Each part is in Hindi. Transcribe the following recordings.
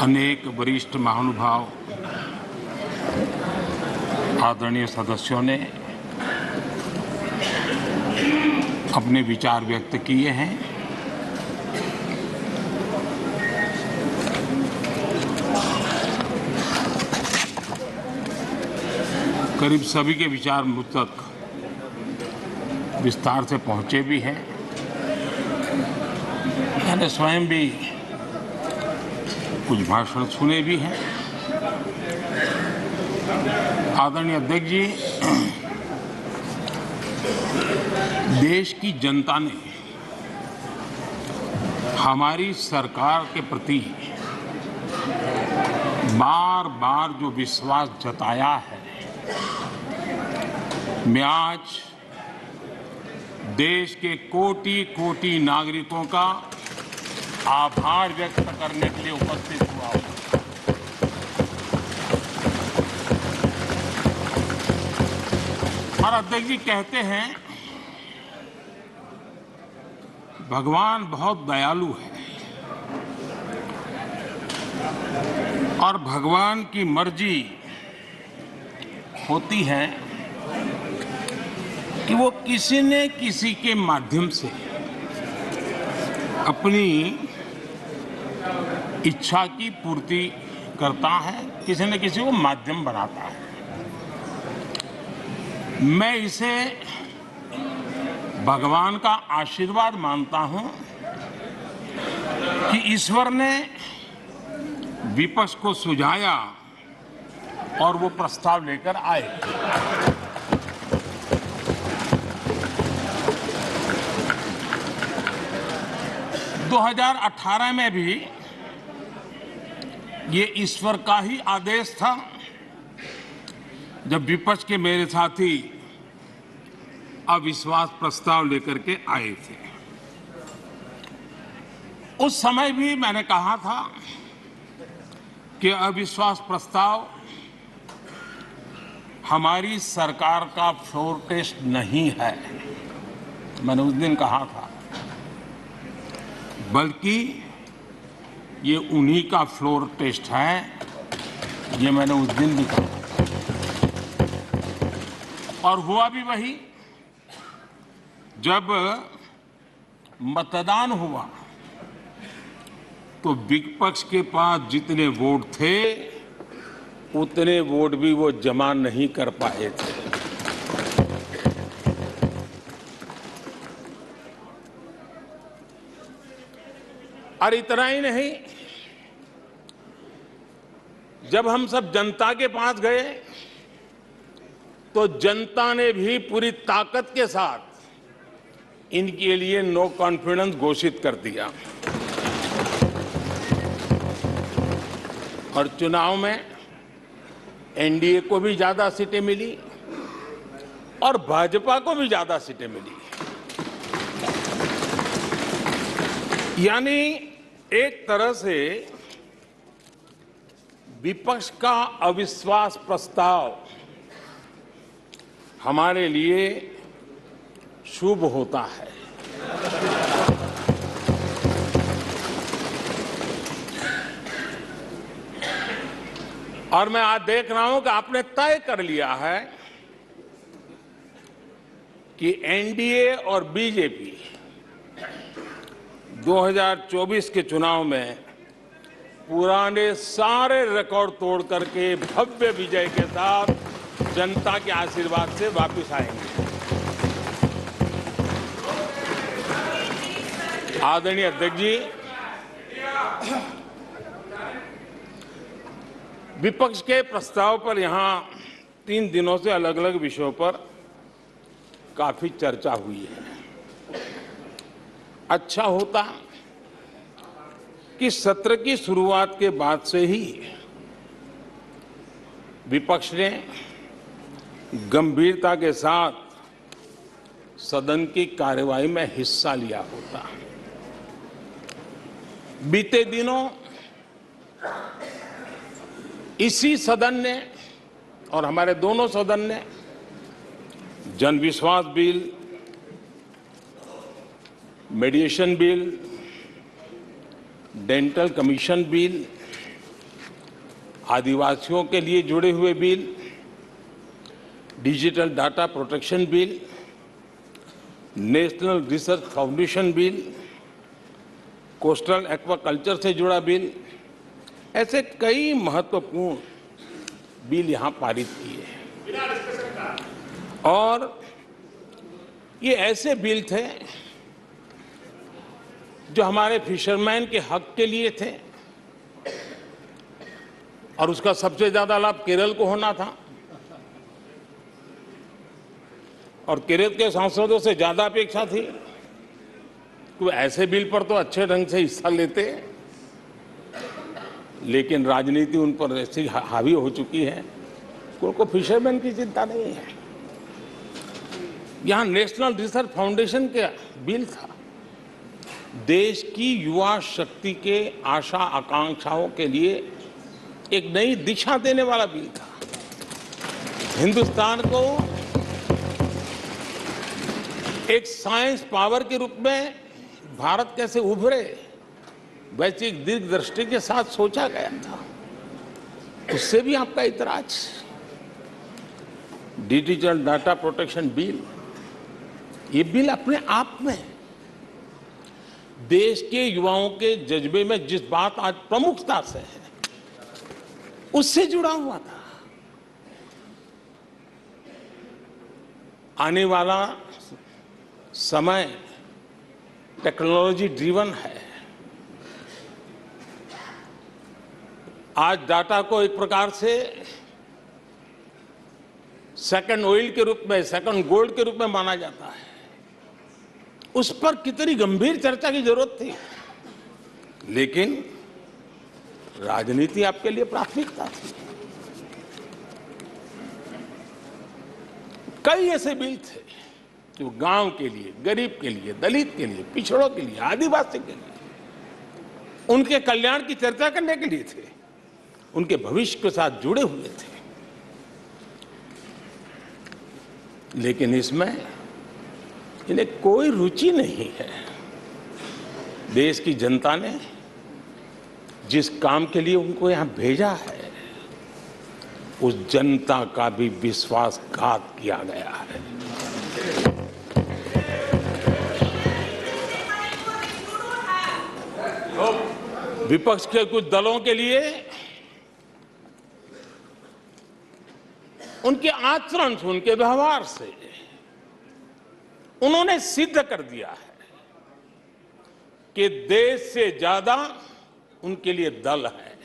अनेक वरिष्ठ महानुभाव आदरणीय सदस्यों ने अपने विचार व्यक्त किए हैं। करीब सभी के विचार मुझ तक विस्तार से पहुंचे भी हैं। मैंने स्वयं भी कुछ भाषण सुने भी हैं। आदरणीय अध्यक्ष जी, देश की जनता ने हमारी सरकार के प्रति बार बार जो विश्वास जताया है, मैं आज देश के कोटि कोटि नागरिकों का आभार व्यक्त करने के लिए उपस्थित हुआ हूं। और अध्यक्ष जी कहते हैं, भगवान बहुत दयालु है और भगवान की मर्जी होती है कि वो किसी न किसी के माध्यम से अपनी इच्छा की पूर्ति करता है, किसी न किसी को माध्यम बनाता है। मैं इसे भगवान का आशीर्वाद मानता हूं कि ईश्वर ने विपक्ष को सुझाया और वो प्रस्ताव लेकर आए। दो 2018 में भी ये ईश्वर का ही आदेश था, जब विपक्ष के मेरे साथी अविश्वास प्रस्ताव लेकर के आए थे। उस समय भी मैंने कहा था कि अविश्वास प्रस्ताव हमारी सरकार का फ्लोर टेस्ट नहीं है। मैंने उस दिन कहा था, बल्कि ये उन्हीं का फ्लोर टेस्ट है। ये मैंने उस दिन भी कहा और हुआ भी वही। जब मतदान हुआ तो विपक्ष के पास जितने वोट थे उतने वोट भी वो जमा नहीं कर पाए थे। और इतना ही नहीं, जब हम सब जनता के पास गए तो जनता ने भी पूरी ताकत के साथ इनके लिए नो कॉन्फिडेंस घोषित कर दिया। और चुनाव में एनडीए को भी ज्यादा सीटें मिली और भाजपा को भी ज्यादा सीटें मिली। यानी एक तरह से विपक्ष का अविश्वास प्रस्ताव हमारे लिए शुभ होता है। और मैं आज देख रहा हूं कि आपने तय कर लिया है कि एनडीए और बीजेपी 2024 के चुनाव में पुराने सारे रिकॉर्ड तोड़ करके भव्य विजय के साथ जनता के आशीर्वाद से वापस आएंगे। आदरणीय अध्यक्ष जी, विपक्ष के प्रस्ताव पर यहां 3 दिनों से अलग अलग विषयों पर काफी चर्चा हुई है। अच्छा होता कि सत्र की शुरुआत के बाद से ही विपक्ष ने गंभीरता के साथ सदन की कार्यवाही में हिस्सा लिया होता। बीते दिनों इसी सदन ने और हमारे दोनों सदन ने जनविश्वास bill, mediation bill, dental commission bill आदिवासियों के लिए जुड़े हुए bill, digital data protection bill, national research foundation bill, coastal aquaculture से जुड़ा बिल, ऐसे कई महत्वपूर्ण बिल यहां पारित किए हैं। और ये ऐसे बिल थे जो हमारे फिशरमैन के हक के लिए थे और उसका सबसे ज्यादा लाभ केरल को होना था और केरल के सांसदों से ज्यादा अपेक्षा थी कि ऐसे बिल पर तो अच्छे ढंग से हिस्सा लेते, लेकिन राजनीति उन पर ऐसी हावी हो चुकी है कि उनको फिशरमैन की चिंता नहीं है। यहां नेशनल रिसर्च फाउंडेशन का बिल था, देश की युवा शक्ति के आशा आकांक्षाओं के लिए एक नई दिशा देने वाला बिल था। हिंदुस्तान को एक साइंस पावर के रूप में भारत कैसे उभरे, वैश्विक दीर्घदृष्टि के साथ सोचा गया था। उससे भी आपका इतराज। डिजिटल डाटा प्रोटेक्शन बिल, ये बिल अपने आप में देश के युवाओं के जज्बे में जिस बात आज प्रमुखता से है उससे जुड़ा हुआ था। आने वाला समय टेक्नोलॉजी ड्रिवन है। आज डाटा को एक प्रकार से सेकंड ऑयल के रूप में, सेकंड गोल्ड के रूप में माना जाता है। उस पर कितनी गंभीर चर्चा की जरूरत थी, लेकिन राजनीति आपके लिए प्राथमिकता थी। कई ऐसे बिल थे जो गांव के लिए, गरीब के लिए, दलित के लिए, पिछड़ों के लिए, आदिवासी के लिए, उनके कल्याण की चर्चा करने के लिए थे, उनके भविष्य के साथ जुड़े हुए थे। लेकिन इसमें इन्हें कोई रुचि नहीं है। देश की जनता ने जिस काम के लिए उनको यहां भेजा है, उस जनता का भी विश्वासघात किया गया है। विपक्ष के कुछ दलों के लिए उनके आचरण से, उनके व्यवहार से उन्होंने सिद्ध कर दिया है कि देश से ज्यादा उनके लिए दल है,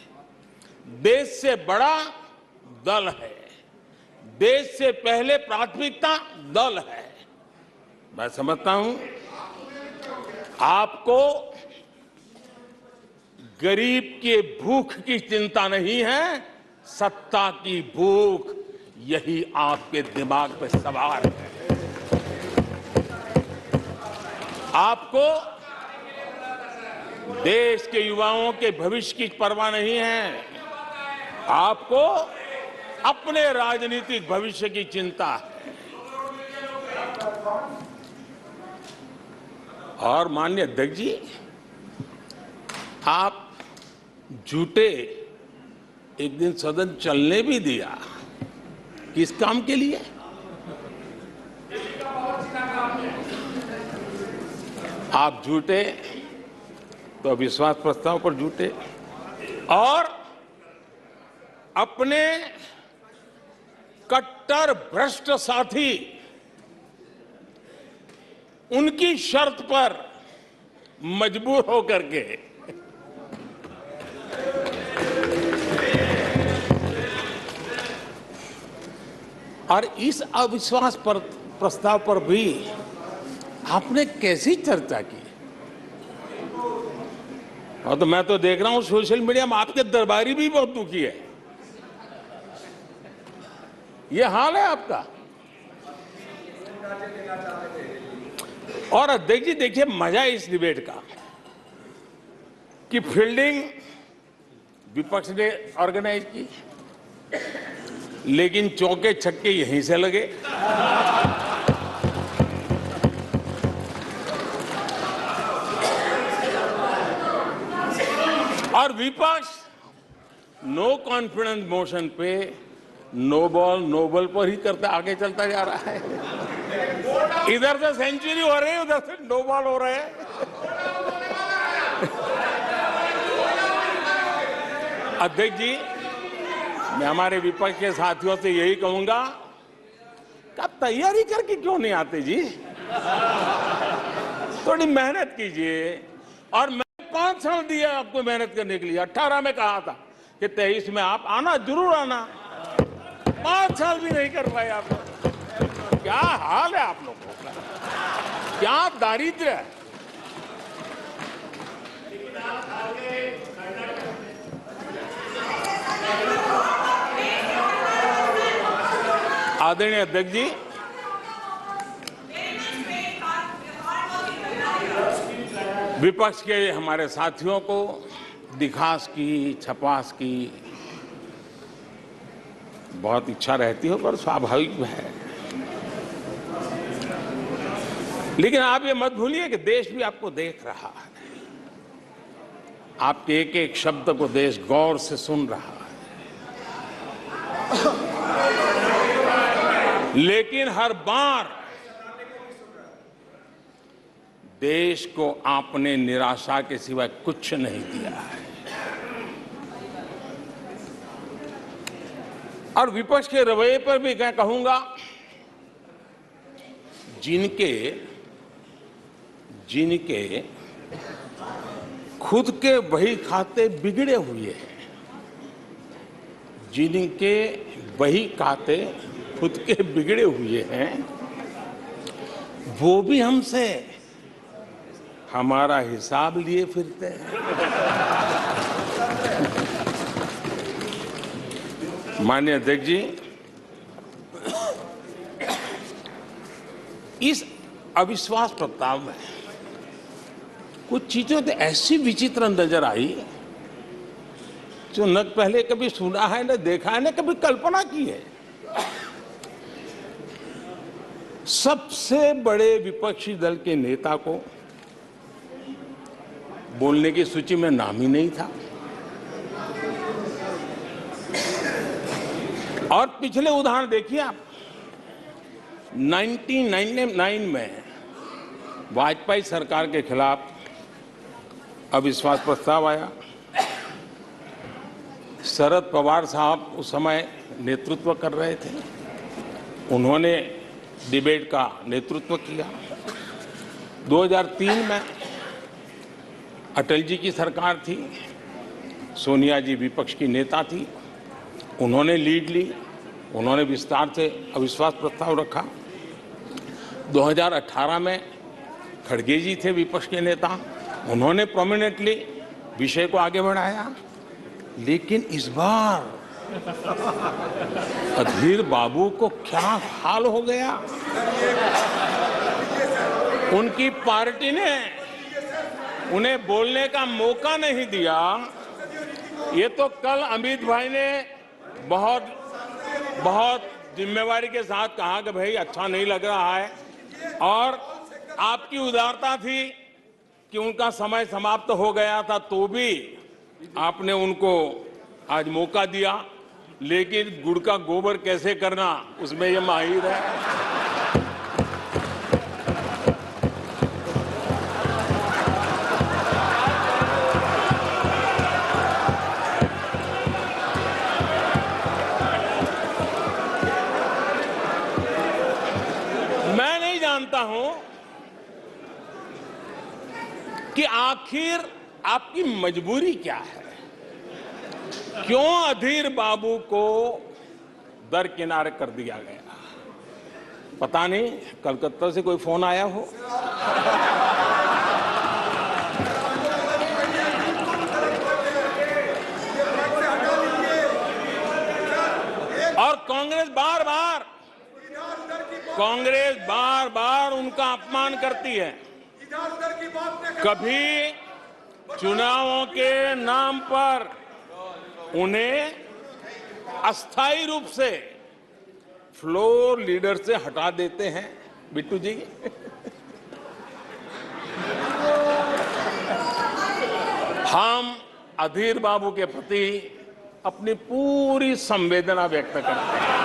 देश से बड़ा दल है, देश से पहले प्राथमिकता दल है। मैं समझता हूं आपको गरीब के भूख की चिंता नहीं है, सत्ता की भूख, यही आपके दिमाग पे सवार है। आपको देश के युवाओं के भविष्य की परवाह नहीं है, आपको अपने राजनीतिक भविष्य की चिंता है। और माननीय अध्यक्ष जी, आप झूठे एक दिन सदन चलने भी दिया, किस काम के लिए? आप झूठे तो विश्वास प्रस्ताव पर झूठे और अपने कट्टर भ्रष्ट साथी उनकी शर्त पर मजबूर होकर के और इस अविश्वास पर प्रस्ताव पर भी आपने कैसी चर्चा की? और तो मैं तो देख रहा हूं सोशल मीडिया में आपके दरबारी भी बहुत दुखी है। ये हाल है आपका। और अध्यक्ष जी देखिए, मजा है इस डिबेट का कि फील्डिंग विपक्ष ने ऑर्गेनाइज की, लेकिन चौके छक्के यहीं से लगे। और विपक्ष नो कॉन्फिडेंस मोशन पे नो बॉल पर ही करता आगे चलता जा रहा है। इधर से सेंचुरी हो रही है, उधर से नो बॉल हो रहे हैं। अध्यक्ष जी, मैं हमारे विपक्ष के साथियों से यही कहूंगा कि आप तैयारी करके क्यों नहीं आते जी? थोड़ी मेहनत कीजिए। और मैंने 5 साल दिया आपको मेहनत करने के लिए। 18 में कहा था कि 23 में आप आना, जरूर आना। 5 साल भी नहीं कर पाए आप लोग। क्या हाल है आप लोगों का, क्या दारिद्र्य है। आदरणीय अध्यक्ष जी, विपक्ष के हमारे साथियों को दिखास की, छपास की बहुत इच्छा रहती है, पर स्वाभाविक है। लेकिन आप ये मत भूलिए कि देश भी आपको देख रहा है। आपके एक एक शब्द को देश गौर से सुन रहा है। लेकिन हर बार देश को आपने निराशा के सिवाय कुछ नहीं दिया है। और विपक्ष के रवैये पर भी मैं कहूंगा, जिनके खुद के बही खाते बिगड़े हुए हैं, जिनके बही खाते खुद के बिगड़े हुए हैं, वो भी हमसे हमारा हिसाब लिए फिरते हैं। माननीय अध्यक्ष जी, इस अविश्वास प्रस्ताव में कुछ चीजें तो ऐसी विचित्र नजर आई जो न पहले कभी सुना है, न देखा है, न कभी कल्पना की है। सबसे बड़े विपक्षी दल के नेता को बोलने की सूची में नाम ही नहीं था। और पिछले उदाहरण देखिए आप। 1999 में वाजपेयी सरकार के खिलाफ अविश्वास प्रस्ताव आया। शरद पवार साहब उस समय नेतृत्व कर रहे थे। उन्होंने डिबेट का नेतृत्व किया। 2003 में अटल जी की सरकार थी। सोनिया जी विपक्ष की नेता थी। उन्होंने लीड ली। उन्होंने विस्तार से अविश्वास प्रस्ताव रखा। 2018 में खड़गे जी थे विपक्ष के नेता। उन्होंने प्रोमिनेंटली विषय को आगे बढ़ाया। लेकिन इस बार अधीर बाबू को क्या हाल हो गया? उनकी पार्टी ने उन्हें बोलने का मौका नहीं दिया। ये तो कल अमित भाई ने बहुत जिम्मेवारी के साथ कहा कि भाई अच्छा नहीं लग रहा है, और आपकी उदारता थी कि उनका समय समाप्त हो गया था, तो भी आपने उनको आज मौका दिया। लेकिन गुड़ का गोबर कैसे करना, उसमें ये माहिर है। मैं नहीं जानता हूं कि आखिर आपकी मजबूरी क्या है। क्यों अधीर बाबू को दरकिनारे कर दिया गया? पता नहीं कलकत्ता से कोई फोन आया हो। और कांग्रेस बार बार उनका अपमान करती है। कभी चुनावों के नाम पर उन्हें अस्थायी रूप से फ्लोर लीडर से हटा देते हैं। बिट्टू जी, हम अधीर बाबू के प्रति अपनी पूरी संवेदना व्यक्त करते हैं।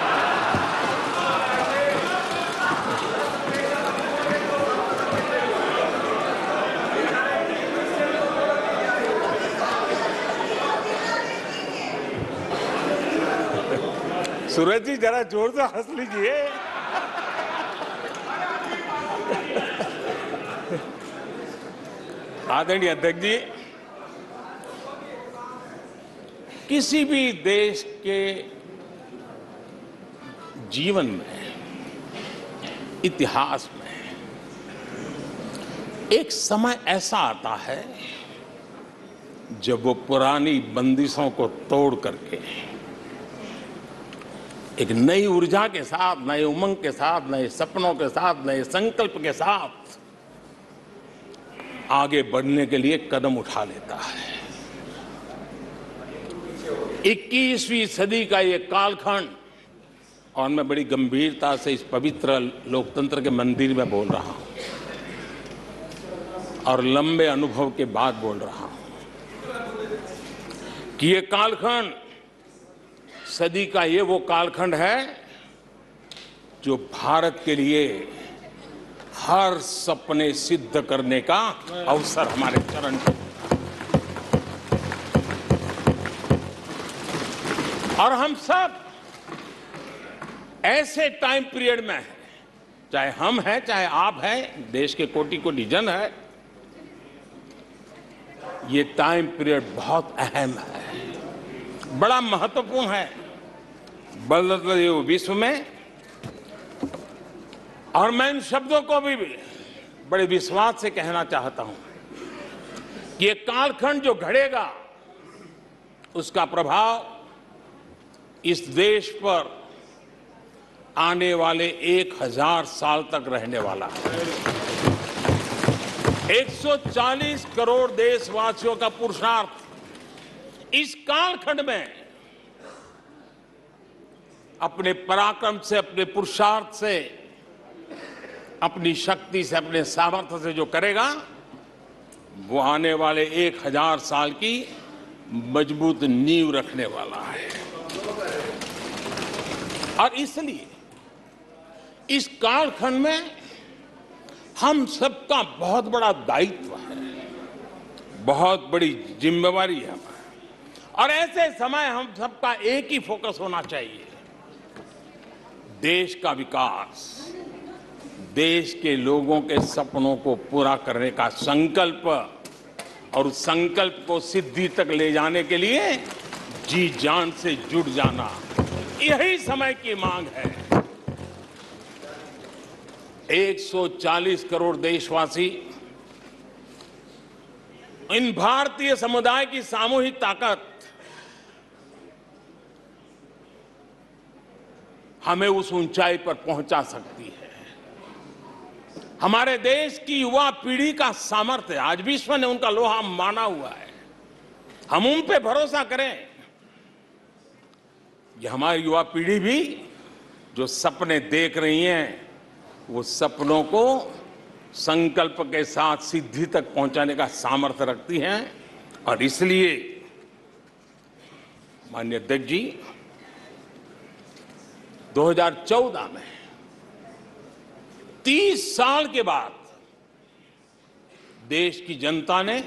सूरज जी जरा जोर से हंस लीजिए। आदरणीय अध्यक्ष जी, किसी भी देश के जीवन में, इतिहास में एक समय ऐसा आता है जब वो पुरानी बंदिशों को तोड़ करके एक नई ऊर्जा के साथ, नए उमंग के साथ, नए सपनों के साथ, नए संकल्प के साथ आगे बढ़ने के लिए कदम उठा लेता है। 21वीं सदी का ये कालखंड, और मैं बड़ी गंभीरता से इस पवित्र लोकतंत्र के मंदिर में बोल रहा हूं और लंबे अनुभव के बाद बोल रहा हूं कि ये कालखंड, सदी का ये वो कालखंड है जो भारत के लिए हर सपने सिद्ध करने का अवसर हमारे चरण पर। और हम सब ऐसे टाइम पीरियड में हैं, चाहे हम हैं, चाहे आप हैं, देश के कोटि कोटि जन है, ये टाइम पीरियड बहुत अहम है, बड़ा महत्वपूर्ण है बदलते हुए विश्व में। और मैं इन शब्दों को भी बड़े विश्वास से कहना चाहता हूं कि ये कालखंड जो घड़ेगा उसका प्रभाव इस देश पर आने वाले 1000 साल तक रहने वाला है। 140 करोड़ देशवासियों का पुरुषार्थ इस कालखंड में अपने पराक्रम से, अपने पुरुषार्थ से, अपनी शक्ति से, अपने सामर्थ्य से जो करेगा वो आने वाले 1000 साल की मजबूत नींव रखने वाला है। और इसलिए इस कालखंड में हम सबका बहुत बड़ा दायित्व है, बहुत बड़ी जिम्मेवारी है। और ऐसे समय हम सबका एक ही फोकस होना चाहिए, देश का विकास, देश के लोगों के सपनों को पूरा करने का संकल्प, और उस संकल्प को सिद्धि तक ले जाने के लिए जी जान से जुट जाना, यही समय की मांग है। 140 करोड़ देशवासी, इन भारतीय समुदाय की सामूहिक ताकत हमें उस ऊंचाई पर पहुंचा सकती है। हमारे देश की युवा पीढ़ी का सामर्थ्य, आज विश्व ने उनका लोहा माना हुआ है, हम उन पे भरोसा करें। ये हमारी युवा पीढ़ी भी जो सपने देख रही हैं, वो सपनों को संकल्प के साथ सिद्धि तक पहुंचाने का सामर्थ्य रखती हैं। और इसलिए माननीय अध्यक्ष जी, 2014 में 30 साल के बाद देश की जनता ने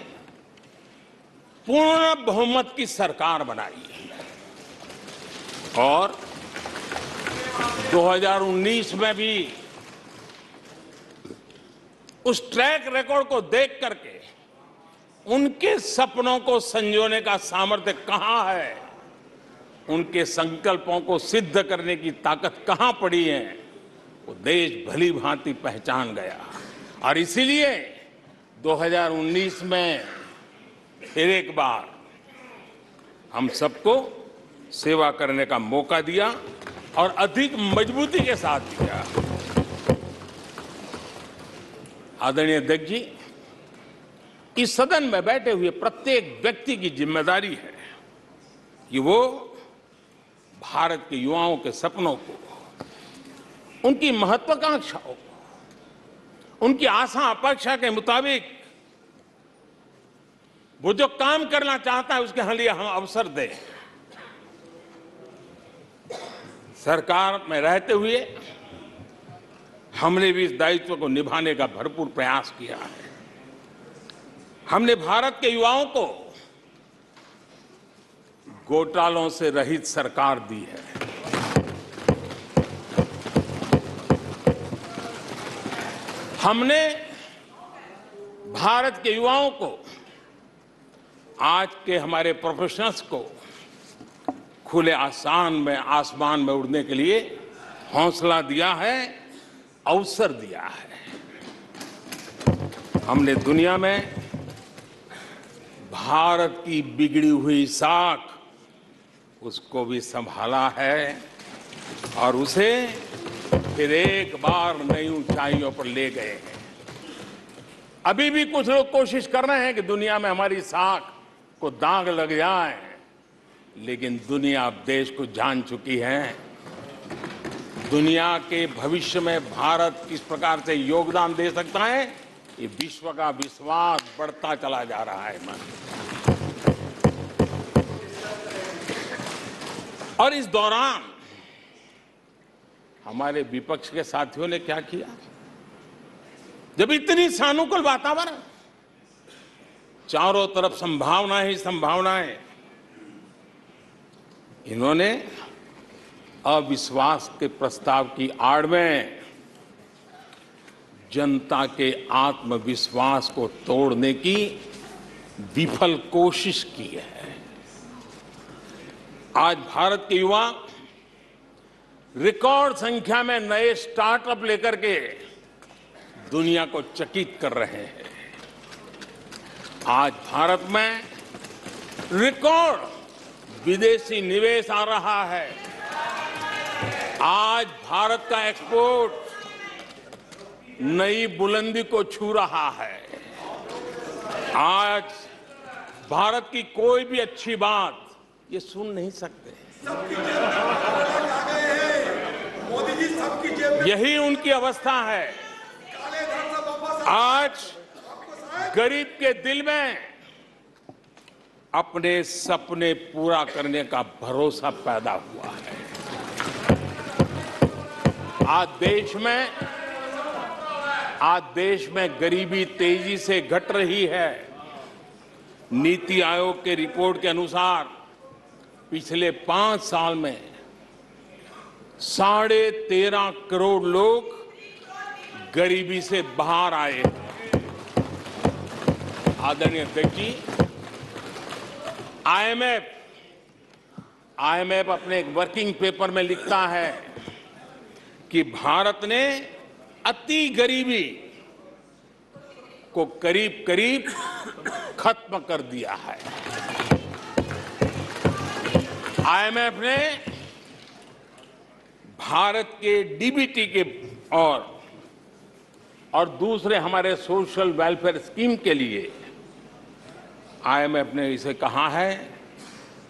पूर्ण बहुमत की सरकार बनाई और 2019 में भी उस ट्रैक रिकॉर्ड को देख करके उनके सपनों को संजोने का सामर्थ्य कहां है, उनके संकल्पों को सिद्ध करने की ताकत कहां पड़ी है, वो देश भली भांति पहचान गया। और इसीलिए 2019 में फिर एक बार हम सबको सेवा करने का मौका दिया और अधिक मजबूती के साथ दिया। आदरणीय अध्यक्ष जी, इस सदन में बैठे हुए प्रत्येक व्यक्ति की जिम्मेदारी है कि वो भारत के युवाओं के सपनों को, उनकी महत्वाकांक्षाओं को, उनकी आशा अपेक्षा के मुताबिक वो जो काम करना चाहता है उसके लिए हम अवसर दें। सरकार में रहते हुए हमने भी इस दायित्व को निभाने का भरपूर प्रयास किया है। हमने भारत के युवाओं को घोटालों से रहित सरकार दी है। हमने भारत के युवाओं को, आज के हमारे प्रोफेशनल्स को खुले आसमान में उड़ने के लिए हौसला दिया है, अवसर दिया है। हमने दुनिया में भारत की बिगड़ी हुई साख, उसको भी संभाला है और उसे फिर एक बार नई ऊंचाइयों पर ले गए हैं। अभी भी कुछ लोग कोशिश कर रहे हैं कि दुनिया में हमारी साख को दाग लग जाए, लेकिन दुनिया अब देश को जान चुकी है। दुनिया के भविष्य में भारत किस प्रकार से योगदान दे सकता है, ये विश्व का विश्वास बढ़ता चला जा रहा है। और इस दौरान हमारे विपक्ष के साथियों ने क्या किया? जब इतनी सानुकूल वातावरण, चारों तरफ संभावनाएं ही संभावनाएं, इन्होंने अविश्वास के प्रस्ताव की आड़ में जनता के आत्मविश्वास को तोड़ने की विफल कोशिश की है। आज भारत के युवा रिकॉर्ड संख्या में नए स्टार्टअप लेकर के दुनिया को चकित कर रहे हैं। आज भारत में रिकॉर्ड विदेशी निवेश आ रहा है। आज भारत का एक्सपोर्ट नई बुलंदी को छू रहा है। आज भारत की कोई भी अच्छी बात ये सुन नहीं सकते। मोदी जी सबकी जेब में, यही उनकी अवस्था है। आज गरीब के दिल में अपने सपने पूरा करने का भरोसा पैदा हुआ है। आज देश में गरीबी तेजी से घट रही है। नीति आयोग के रिपोर्ट के अनुसार पिछले 5 साल में 13.5 करोड़ लोग गरीबी से बाहर आए। आदरणीय अध्यक्ष जी, आईएमएफ अपने एक वर्किंग पेपर में लिखता है कि भारत ने अति गरीबी को करीब करीब खत्म कर दिया है। आईएमएफ ने भारत के डीबीटी के और दूसरे हमारे सोशल वेलफेयर स्कीम के लिए आईएमएफ ने इसे कहा है,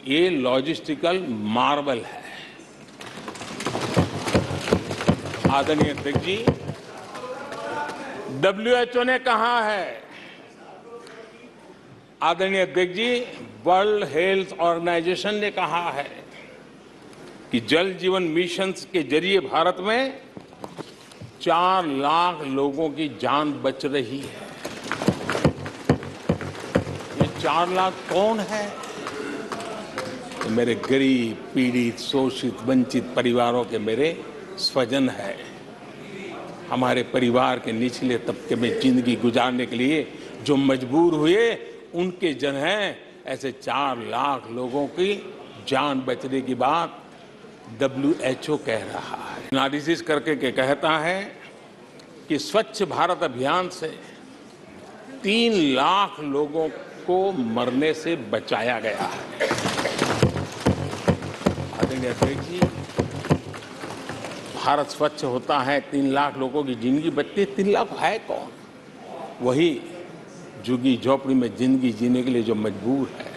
ये लॉजिस्टिकल मार्वल है। आदरणीय अध्यक्ष जी, WHO ने कहा है, आदरणीय अध्यक्ष जी, वर्ल्ड हेल्थ ऑर्गेनाइजेशन ने कहा है कि जल जीवन मिशन के जरिए भारत में 4 लाख लोगों की जान बच रही है। ये 4 लाख कौन है? तो मेरे गरीब, पीड़ित, शोषित, वंचित परिवारों के मेरे स्वजन है। हमारे परिवार के निचले तबके में जिंदगी गुजारने के लिए जो मजबूर हुए, उनके जन हैं। ऐसे 4 लाख लोगों की जान बचने की बात WHO कह रहा है। एनालिसिस करके के कहता है कि स्वच्छ भारत अभियान से 3 लाख लोगों को मरने से बचाया गया है। आदरणीय अध्यक्ष जी, भारत स्वच्छ होता है, 3 लाख लोगों की जिंदगी बचती है। 3 लाख है कौन? वही झुग्गी झोपड़ी में जिंदगी जीने के लिए जो मजबूर है,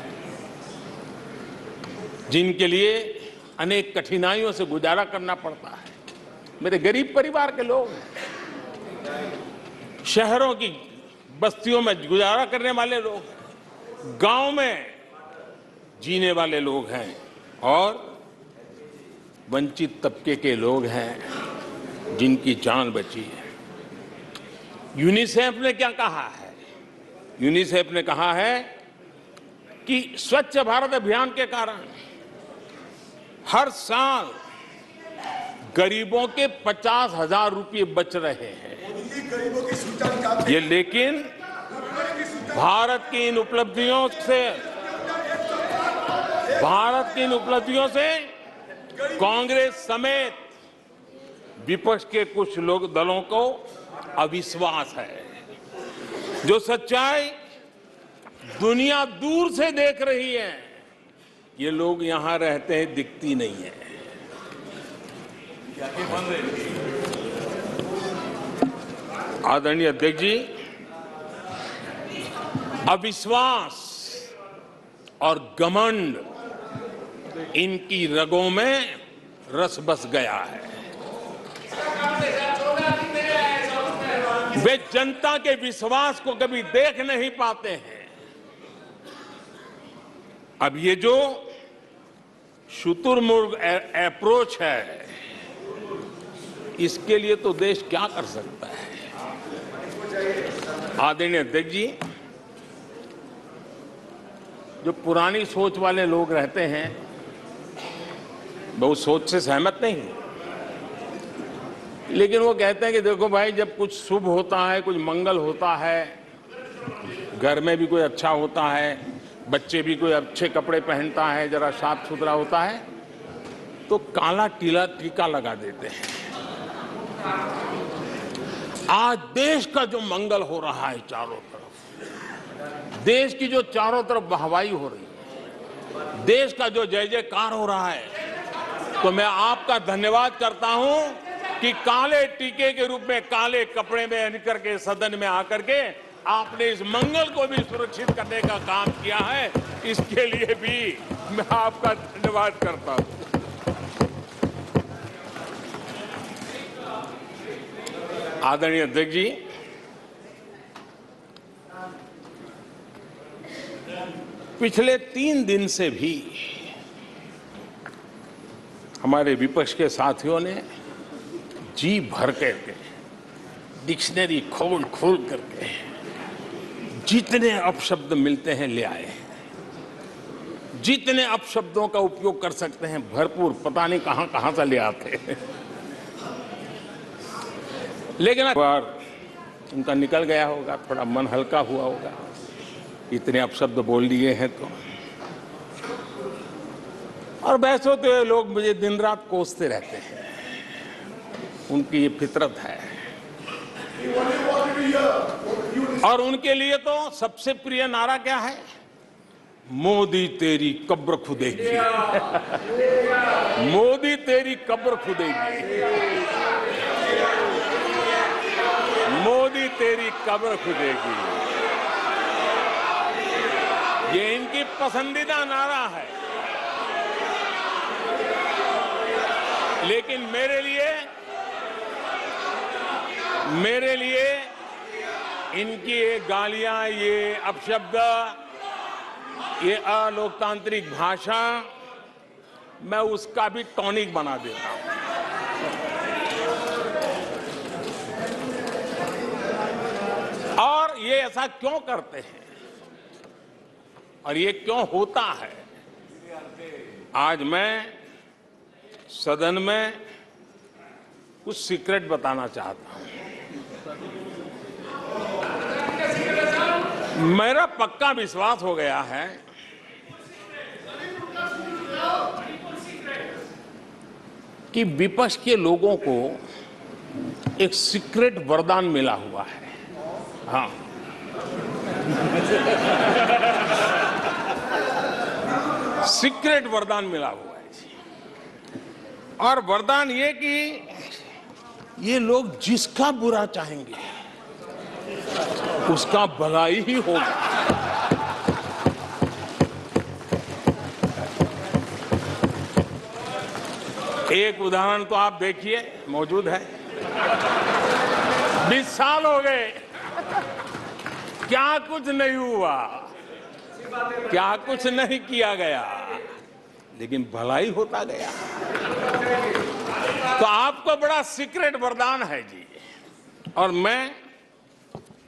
जिनके लिए अनेक कठिनाइयों से गुजारा करना पड़ता है। मेरे गरीब परिवार के लोग, शहरों की बस्तियों में गुजारा करने वाले लोग, गांव में जीने वाले लोग हैं और वंचित तबके के लोग हैं जिनकी जान बची है। यूनिसेफ ने क्या कहा है? यूनिसेफ ने कहा है कि स्वच्छ भारत अभियान के कारण हर साल गरीबों के 50,000 रुपये बच रहे हैं। गरीबों की सूचना निकालते ये लेकिन भारत की इन उपलब्धियों से कांग्रेस समेत विपक्ष के कुछ लोग दलों को अविश्वास है। जो सच्चाई दुनिया दूर से देख रही है, ये लोग यहां रहते हैं दिखती नहीं है। आदरणीय अध्यक्ष जी, अविश्वास और घमंड इनकी रगों में रस बस गया है। वे जनता के विश्वास को कभी देख नहीं पाते हैं। अब ये जो शुतुरमुर्ग अप्रोच है, इसके लिए तो देश क्या कर सकता है? आदरणीय अध्यक्ष जी, जो पुरानी सोच वाले लोग रहते हैं, वो उस सोच से सहमत नहीं, लेकिन वो कहते हैं कि देखो भाई, जब कुछ शुभ होता है, कुछ मंगल होता है, घर में भी कोई अच्छा होता है, बच्चे भी कोई अच्छे कपड़े पहनता है, जरा साफ सुथरा होता है, तो काला टीका लगा देते हैं। आज देश का जो मंगल हो रहा है चारों तरफ, देश की जो चारों तरफ वाहवाही हो रही है, देश का जो जय जयकार हो रहा है, तो मैं आपका धन्यवाद करता हूं कि काले टीके के रूप में काले कपड़े में निकल के सदन में आकर के आपने इस मंगल को भी सुरक्षित करने का काम किया है। इसके लिए भी मैं आपका धन्यवाद करता हूं। आदरणीय अध्यक्ष जी, पिछले 3 दिन से भी हमारे विपक्ष के साथियों ने जी भर करके डिक्शनरी खोल खोल करके जितने अपशब्द मिलते हैं ले आए, जितने अपशब्दों का उपयोग कर सकते हैं भरपूर, पता नहीं कहां कहां से ले आते हैं। लेकिन एक बार उनका निकल गया होगा, थोड़ा मन हल्का हुआ होगा, इतने अपशब्द बोल दिए हैं तो। और वैसे तो ये लोग मुझे दिन रात कोसते रहते हैं, उनकी ये फितरत है। और उनके लिए तो सबसे प्रिय नारा क्या है? मोदी तेरी कब्र खुदेगी। मोदी तेरी कब्र खुदेगी, मोदी तेरी कब्र खुदेगी, ये इनकी पसंदीदा नारा है। लेकिन मेरे लिए इनकी ये गालियां, ये अपशब्द, ये अलोकतांत्रिक भाषा, मैं उसका भी टॉनिक बना देता हूं। और ये ऐसा क्यों करते हैं और ये क्यों होता है? आज मैं सदन में कुछ सीक्रेट बताना चाहता हूं। मेरा पक्का विश्वास हो गया है कि विपक्ष के लोगों को एक सीक्रेट वरदान मिला हुआ है। हाँ, सीक्रेट वरदान मिला हुआ है जी। और वरदान ये कि ये लोग जिसका बुरा चाहेंगे उसका भलाई ही होगा। एक उदाहरण तो आप देखिए, मौजूद है। 20 साल हो गए, क्या कुछ नहीं हुआ, क्या कुछ नहीं किया गया। लेकिन भलाई होता गया। तो आपको बड़ा सीक्रेट वरदान है जी, और मैं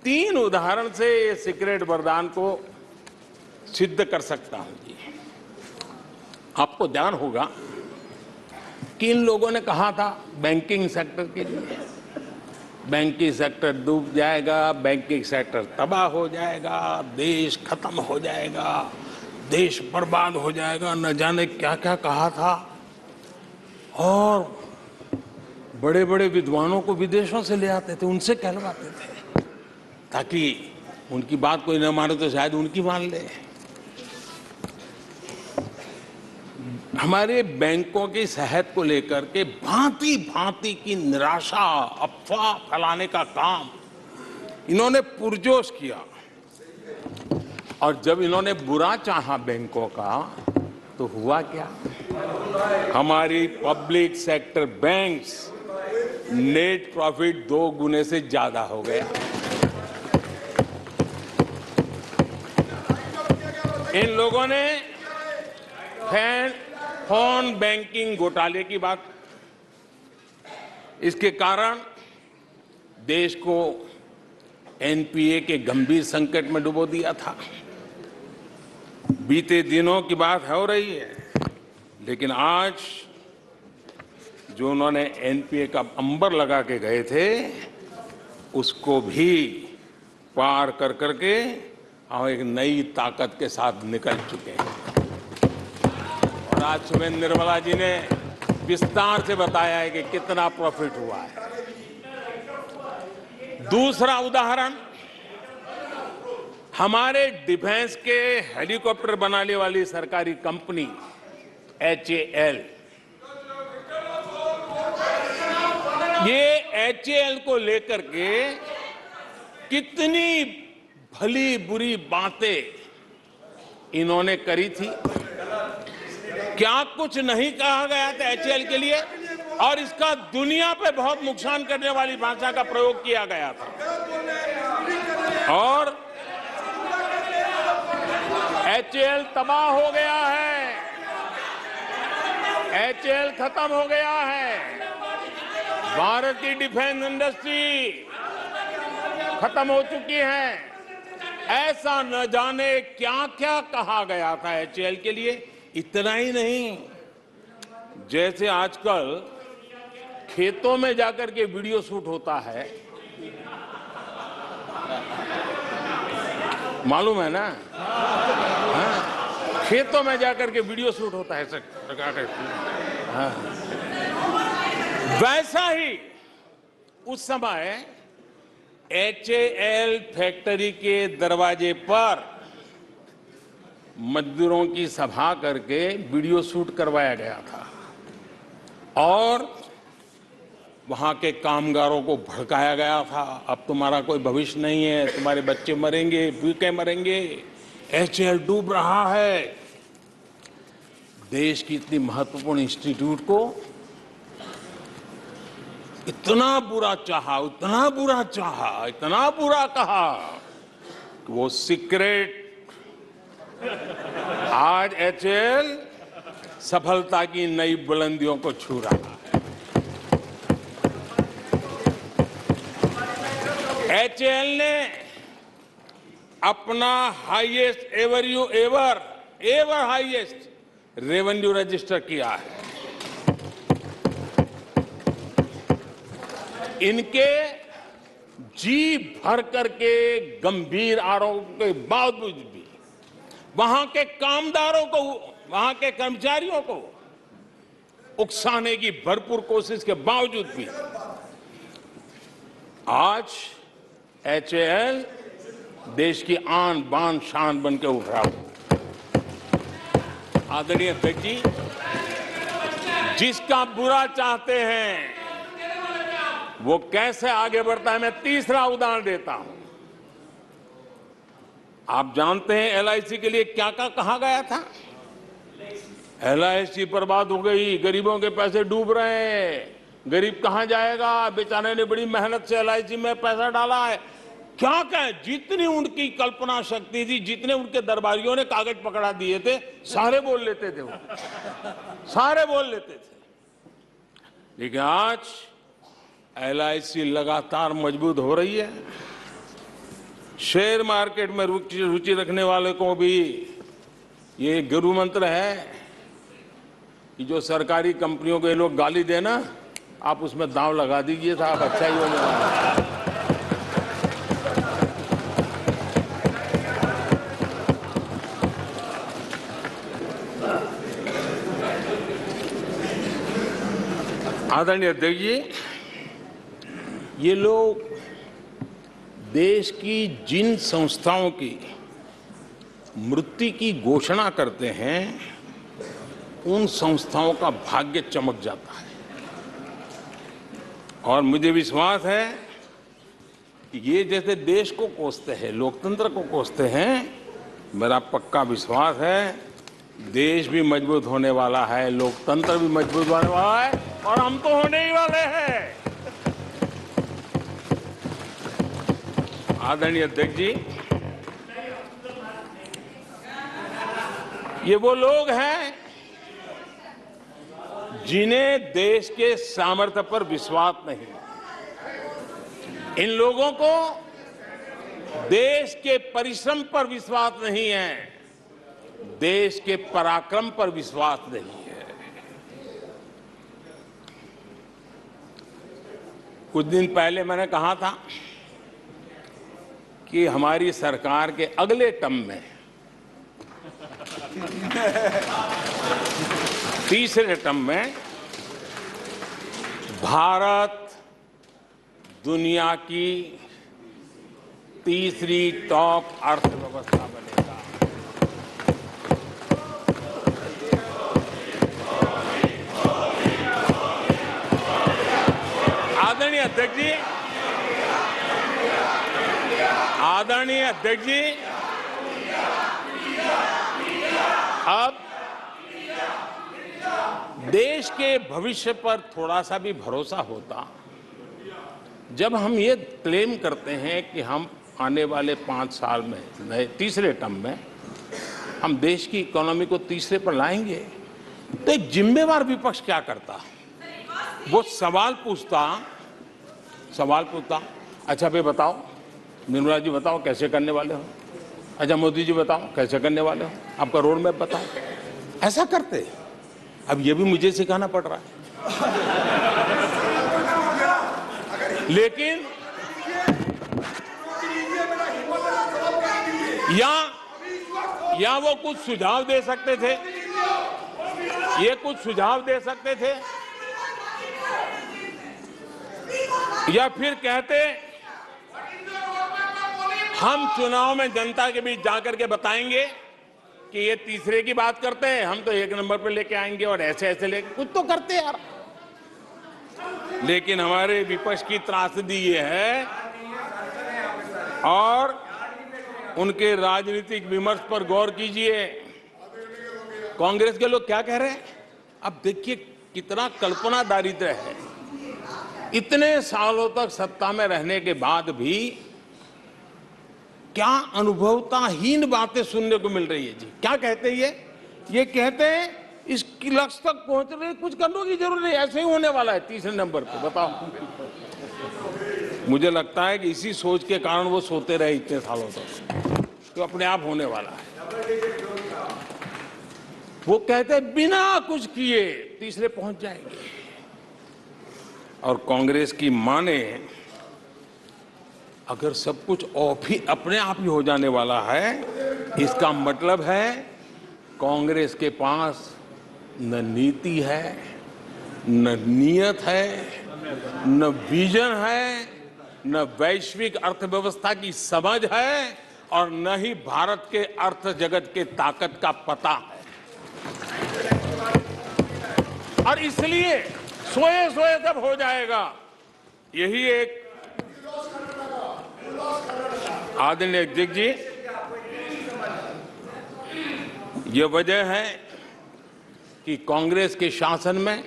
3 उदाहरण से ये सीक्रेट वरदान को सिद्ध कर सकता हूं जी। आपको ध्यान होगा कि इन लोगों ने कहा था बैंकिंग सेक्टर के लिए, बैंकिंग सेक्टर डूब जाएगा, बैंकिंग सेक्टर तबाह हो जाएगा, देश खत्म हो जाएगा, देश बर्बाद हो जाएगा, न जाने क्या क्या कहा था। और बड़े बड़े विद्वानों को विदेशों से ले आते थे, उनसे कहलवाते थे, ताकि उनकी बात कोई न माने तो शायद उनकी मान ले। हमारे बैंकों की सेहत को लेकर के भांति भांति की निराशा, अफवाह फैलाने का काम इन्होंने पुरजोश किया। और जब इन्होंने बुरा चाहा बैंकों का, तो हुआ क्या? हमारी public sector banks net profit 2 गुने से ज्यादा हो गया। इन लोगों ने फोन बैंकिंग घोटाले की बात, इसके कारण देश को एनपीए के गंभीर संकट में डुबो दिया था। बीते दिनों की बात हो रही है, लेकिन आज जो उन्होंने एनपीए का अंबर लगा के गए थे, उसको भी पार कर करके हम एक नई ताकत के साथ निकल चुके हैं। और आज सुबह निर्मला जी ने विस्तार से बताया है कि कितना प्रॉफिट हुआ है। दूसरा उदाहरण, हमारे डिफेंस के हेलीकॉप्टर बनाने वाली सरकारी कंपनी एचएएल, ये एचएएल को लेकर के कितनी भली बुरी बातें इन्होंने करी थी। क्या कुछ नहीं कहा गया था एचएएल के लिए, और इसका दुनिया पे बहुत नुकसान करने वाली भाषा का प्रयोग किया गया था। और एचएएल तबाह हो गया है, एचएएल खत्म हो गया है, भारत की डिफेंस इंडस्ट्री खत्म हो चुकी है। ऐसा न जाने क्या क्या कहा गया था एचएएल के लिए। इतना ही नहीं, जैसे आजकल खेतों में जाकर के वीडियो शूट होता है, मालूम है ना? हाँ? खेतों में जाकर के वीडियो शूट होता है, हाँ। वैसा ही उस समय एचएएल फैक्ट्री के दरवाजे पर मजदूरों की सभा करके वीडियो शूट करवाया गया था, और वहां के कामगारों को भड़काया गया था। अब तुम्हारा कोई भविष्य नहीं है, तुम्हारे बच्चे मरेंगे, भूखे मरेंगे, एचएएल डूब रहा है। देश की इतनी महत्वपूर्ण इंस्टीट्यूट को इतना बुरा चाहा, इतना बुरा चाहा, इतना बुरा कहा कि वो सीक्रेट आज एचएएल सफलता की नई बुलंदियों को छू रहा है। एचएएल ने अपना highest ever highest revenue register किया है। इनके जी भर करके गंभीर आरोपों के बावजूद भी, वहां के कामदारों को, वहां के कर्मचारियों को उकसाने की भरपूर कोशिश के बावजूद भी आज एचएएल देश की आन बान शान बन के उठ रहा है। आदरणीय अध्यक्ष जी, जिसका बुरा चाहते हैं वो कैसे आगे बढ़ता है, मैं तीसरा उदाहरण देता हूं। आप जानते हैं एलआईसी के लिए क्या क्या कहा गया था? एलआईसी बर्बाद हो गई, गरीबों के पैसे डूब रहे हैं, गरीब कहां जाएगा, बेचारे ने बड़ी मेहनत से एलआईसी में पैसा डाला है। क्या कहें, जितनी उनकी कल्पना शक्ति थी, जितने उनके दरबारियों ने कागज पकड़ा दिए थे, सारे बोल लेते थे वो, सारे बोल लेते थे। लेकिन आज LIC लगातार मजबूत हो रही है। शेयर मार्केट में रुचि रखने वाले को भी ये गुरु मंत्र है कि जो सरकारी कंपनियों को ये लोग गाली देना, आप उसमें दांव लगा दीजिए साहब, अच्छा ही होने वाला है। आदरणीय अध्यक्ष जी, ये लोग देश की जिन संस्थाओं की मृत्यु की घोषणा करते हैं, उन संस्थाओं का भाग्य चमक जाता है। और मुझे विश्वास है कि ये जैसे देश को कोसते हैं, लोकतंत्र को कोसते हैं, मेरा पक्का विश्वास है देश भी मजबूत होने वाला है, लोकतंत्र भी मजबूत होने वाला है, और हम तो होने ही वाले हैं। आदरणीय अध्यक्ष जी, ये वो लोग हैं जिन्हें देश के सामर्थ्य पर विश्वास नहीं। इन लोगों को देश के परिश्रम पर विश्वास नहीं है, देश के पराक्रम पर विश्वास नहीं है। कुछ दिन पहले मैंने कहा था कि हमारी सरकार के अगले टर्म में, तीसरे टर्म में, भारत दुनिया की तीसरी टॉप अर्थव्यवस्था बनेगा। आदरणीय अध्यक्ष जी, आदरणीय अध्यक्ष जी, अब देश के भविष्य पर थोड़ा सा भी भरोसा होता जब हम ये क्लेम करते हैं कि हम आने वाले 5 साल में, नए तीसरे टर्म में, हम देश की इकोनॉमी को तीसरे पर लाएंगे। तो एक जिम्मेवार विपक्ष क्या करता? वो सवाल पूछता, अच्छा भाई बताओ, निर्मला जी बताओ कैसे करने वाले हो, अच्छा मोदी जी बताओ कैसे करने वाले हो, आपका रोड मैप बताओ। ऐसा करते। अब ये भी मुझे सिखाना पड़ रहा है। लेकिन या वो कुछ सुझाव दे सकते थे, ये कुछ सुझाव दे सकते थे, या फिर कहते हम चुनाव में जनता के बीच जाकर के बताएंगे कि ये तीसरे की बात करते हैं, हम तो 1 नंबर पे लेके आएंगे और ऐसे ऐसे लेके कुछ तो करते यार। लेकिन हमारे विपक्ष की त्रासदी ये है, और उनके राजनीतिक विमर्श पर गौर कीजिए। कांग्रेस के लोग क्या कह रहे हैं? अब देखिए कितना कल्पना दारिद्र्य है। इतने सालों तक सत्ता में रहने के बाद भी क्या अनुभवताहीन बातें सुनने को मिल रही है जी। क्या कहते हैं ये कहते हैं इस लक्ष्य तक पहुंचने कुछ करने की जरूरत नहीं, ऐसे ही होने वाला है तीसरे नंबर पे। बताओ, मुझे लगता है कि इसी सोच के कारण वो सोते रहे इतने सालों तक, तो अपने आप होने वाला है। वो कहते हैं बिना कुछ किए तीसरे पहुंच जाएंगे, और कांग्रेस की माने अगर सब कुछ अपने आप ही हो जाने वाला है, इसका मतलब है कांग्रेस के पास न नीति है, न नियत है, न विजन है, न वैश्विक अर्थव्यवस्था की समझ है, और न ही भारत के अर्थ जगत के ताकत का पता है। और इसलिए सोए सोए तब हो जाएगा, यही एक आदरणीय अध्यक्ष जी, ये वजह है कि कांग्रेस के शासन में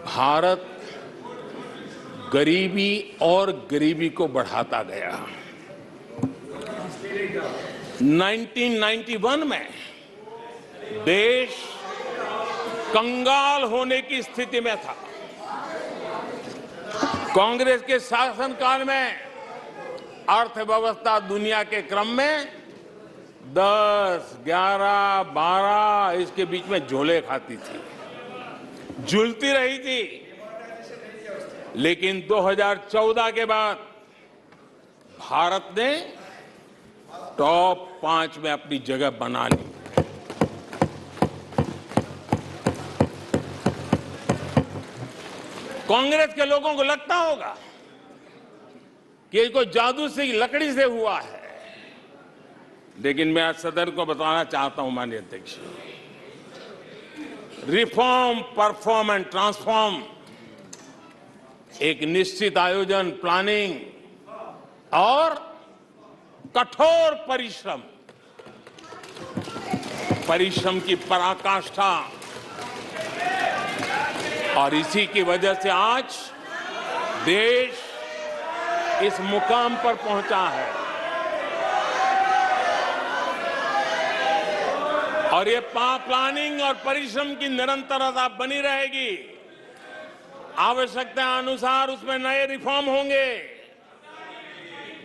भारत गरीबी और गरीबी को बढ़ाता गया। 1991 में देश कंगाल होने की स्थिति में था। कांग्रेस के शासनकाल में अर्थव्यवस्था दुनिया के क्रम में 10, 11, 12 इसके बीच में झोले खाती थी, झूलती रही थी। लेकिन 2014 के बाद भारत ने टॉप 5 में अपनी जगह बना ली। कांग्रेस के लोगों को लगता होगा कि ये कोई जादू से लकड़ी से हुआ है, लेकिन मैं आज सदन को बताना चाहता हूं माननीय अध्यक्ष, रिफॉर्म, परफॉर्म एंड ट्रांसफॉर्म एक निश्चित आयोजन, प्लानिंग और कठोर परिश्रम की पराकाष्ठा, और इसी की वजह से आज देश इस मुकाम पर पहुंचा है। और ये प्लानिंग और परिश्रम की निरंतरता बनी रहेगी। आवश्यकता अनुसार उसमें नए रिफॉर्म होंगे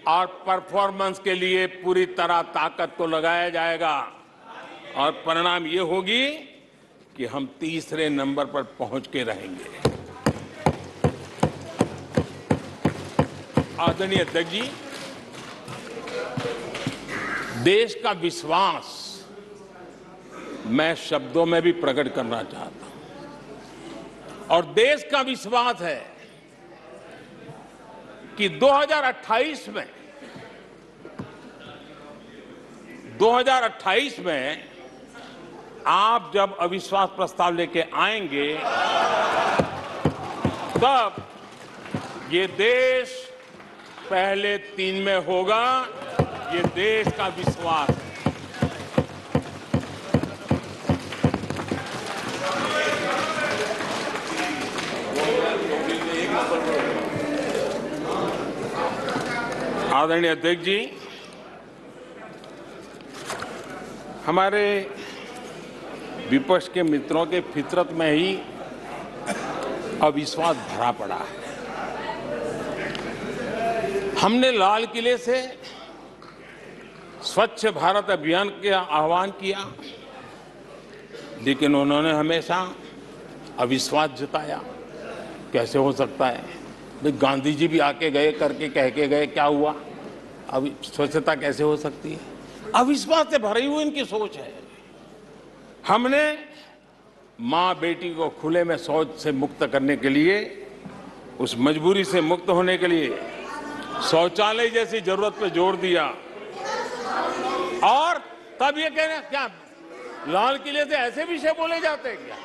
और परफॉर्मेंस के लिए पूरी तरह ताकत को लगाया जाएगा, और परिणाम ये होगी कि हम तीसरे नंबर पर पहुंच के रहेंगे। आदरणीय अध्यक्ष जी, देश का विश्वास मैं शब्दों में भी प्रकट करना चाहता हूं, और देश का विश्वास है कि 2028 में आप जब अविश्वास प्रस्ताव लेके आएंगे, तब ये देश पहले 3 में होगा। ये देश का विश्वास है। आदरणीय अध्यक्ष जी, हमारे विपक्ष के मित्रों के फितरत में ही अविश्वास भरा पड़ा है। हमने लाल किले से स्वच्छ भारत अभियान का आह्वान किया, लेकिन उन्होंने हमेशा अविश्वास जताया। कैसे हो सकता है? भाई गांधी जी भी आके गए, करके कह के गए, क्या हुआ? अब स्वच्छता कैसे हो सकती है? अविश्वास से भरी हुई इनकी सोच है। हमने मां बेटी को खुले में शौच से मुक्त करने के लिए, उस मजबूरी से मुक्त होने के लिए शौचालय जैसी जरूरत पे जोर दिया, और तब ये कह रहे हैं क्या लाल किले से ऐसे विषय बोले जाते हैं क्या?